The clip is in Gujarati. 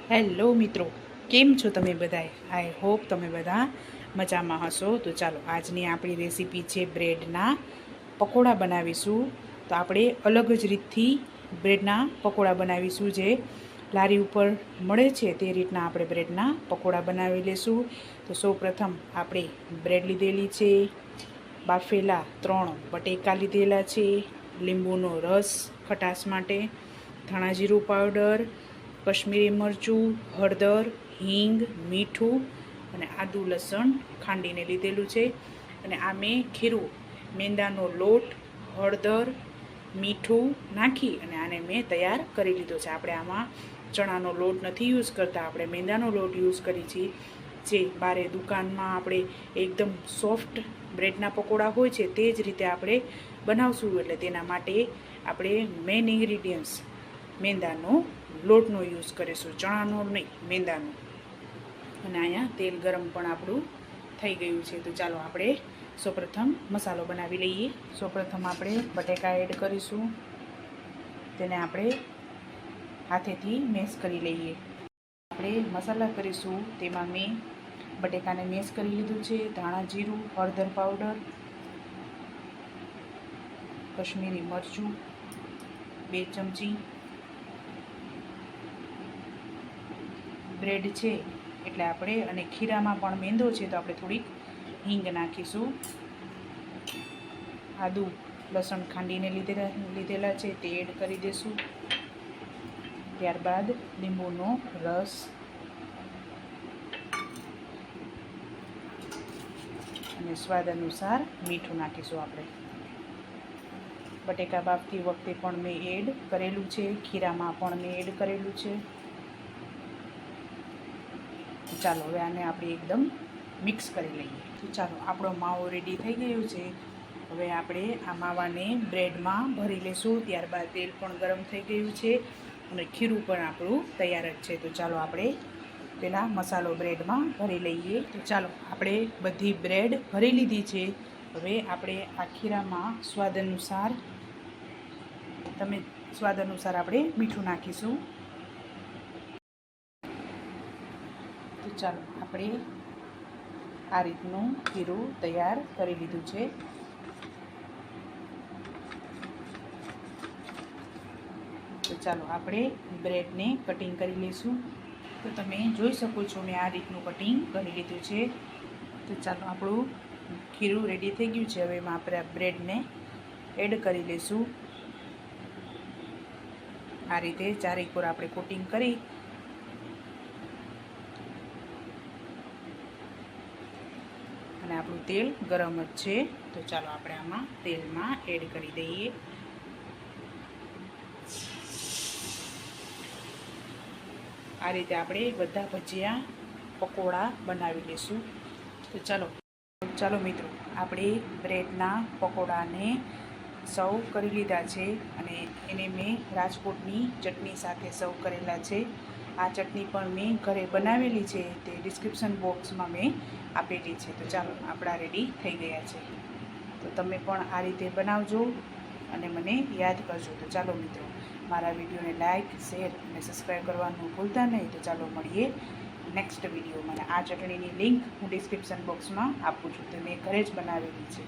હેલો મિત્રો, કેમ છો તમે બધાય? આઈ હોપ તમે બધા મજામાં હશો. તો ચાલો, આજની આપણી રેસીપી છે બ્રેડના પકોડા બનાવીશું. તો આપણે અલગ જ રીતથી બ્રેડના પકોડા બનાવીશું. જે લારી ઉપર મળે છે તે રીતના આપણે બ્રેડના પકોડા બનાવી લઈશું. તો સૌપ્રથમ આપણે બ્રેડ લીધેલી છે, બાફેલા 3 બટેકા લીધેલા છે, લીંબુનો રસ ખટાશ માટે, ધાણા જીરું પાવડર, કશ્મીરી મરચું, હળદર, હિંગ, મીઠું અને આદુ લસણ ખાંડીને લીધેલું છે. અને આ મેં ખીરું, મેંદાનો લોટ, હળદર, મીઠું નાખી અને આને મેં તૈયાર કરી લીધો છે. આપણે આમાં ચણાનો લોટ નથી યુઝ કરતા, આપણે મેંદાનો લોટ યુઝ કરી છીએ. જે બારે દુકાનમાં આપણે એકદમ સોફ્ટ બ્રેડના પકોડા હોય છે તે જ રીતે આપણે બનાવશું. એટલે તેના માટે આપણે મેઇન ઇન્ગ્રીડિયન્ટ્સ મેંદાનો લોટનો યુઝ કરીશું, ચણાનો નહીં, મેંદાનો. અને અહીંયા તેલ ગરમ પણ આપણું થઈ ગયું છે. તો ચાલો આપણે સૌપ્રથમ મસાલો બનાવી લઈએ. સૌપ્રથમ આપણે બટેકા એડ કરીશું, તેને આપણે હાથેથી મેશ કરી લઈએ. આપણે મસાલા કરીશું તેમાં મેં બટેકાને મેશ કરી લીધું છે, ધાણા જીરું, હળદર પાવડર, કશ્મીરી મરચું 2 ચમચી, બ્રેડ છે એટલે આપણે, અને ખીરામાં પણ મેંદો છે તો આપણે થોડીક હિંગ નાખીશું. આદુ લસણ ખાંડીને લીધેલા છે તે એડ કરી દઈશું. ત્યારબાદ લીંબુનો રસ અને સ્વાદ અનુસાર મીઠું નાખીશું. આપણે બટેકા બાફતી વખતે પણ મેં એડ કરેલું છે, ખીરામાં પણ મેં એડ કરેલું છે. ચાલો હવે આને આપણે એકદમ મિક્સ કરી લઈએ. તો ચાલો, આપણો માવો રેડી થઈ ગયો છે. હવે આપણે આ માવાને બ્રેડમાં ભરી લઈશું. ત્યારબાદ તેલ પણ ગરમ થઈ ગયું છે અને ખીરું પણ આપણું તૈયાર જ છે. તો ચાલો આપણે પહેલાં મસાલો બ્રેડમાં ભરી લઈએ. તો ચાલો, આપણે બધી બ્રેડ ભરી લીધી છે. હવે આપણે આ ખીરામાં સ્વાદ અનુસાર આપણે મીઠું નાખીશું. તો ચાલો, આપણે આ રીતનું ખીરું તૈયાર કરી લીધું છે. તો ચાલો, આપણે બ્રેડને કટિંગ કરી લઈશું. તો તમે જોઈ શકો છો મેં આ રીતનું કટિંગ કરી લીધું છે. તો ચાલો, આપણું ખીરું રેડી થઈ ગયું છે. હવે એમાં આપણે આ બ્રેડને એડ કરી લઈશું. આ રીતે ચારેક પર આપણે કોટિંગ કરી અને આપણું તેલ ગરમ જ છે. તો ચાલો આપણે આમાં તેલમાં એડ કરી દઈએ. આ રીતે આપણે બધા ભજીયા પકોડા બનાવી લઈશું. તો ચાલો મિત્રો, આપણે બ્રેડના પકોડાને સર્વ કરી લીધા છે અને એને મેં રાજકોટની ચટણી સાથે સર્વ કરેલા છે. આ ચટણી પણ મેં ઘરે બનાવેલી છે, તે ડિસ્ક્રિપ્શન બોક્સમાં મેં આપેલી છે. તો ચાલો, આપણા રેડી થઈ ગયા છે. તો તમે પણ આ રીતે બનાવજો અને મને યાદ કરજો. તો ચાલો મિત્રો, મારા વિડીયોને લાઇક, શેર અને સબસ્ક્રાઈબ કરવાનું ભૂલતા નહીં. તો ચાલો મળીએ નેક્સ્ટ વિડીયોમાં. આ ચટણીની લિંક હું ડિસ્ક્રિપ્શન બોક્સમાં આપું છું, તે મેં ઘરે જ બનાવેલી છે.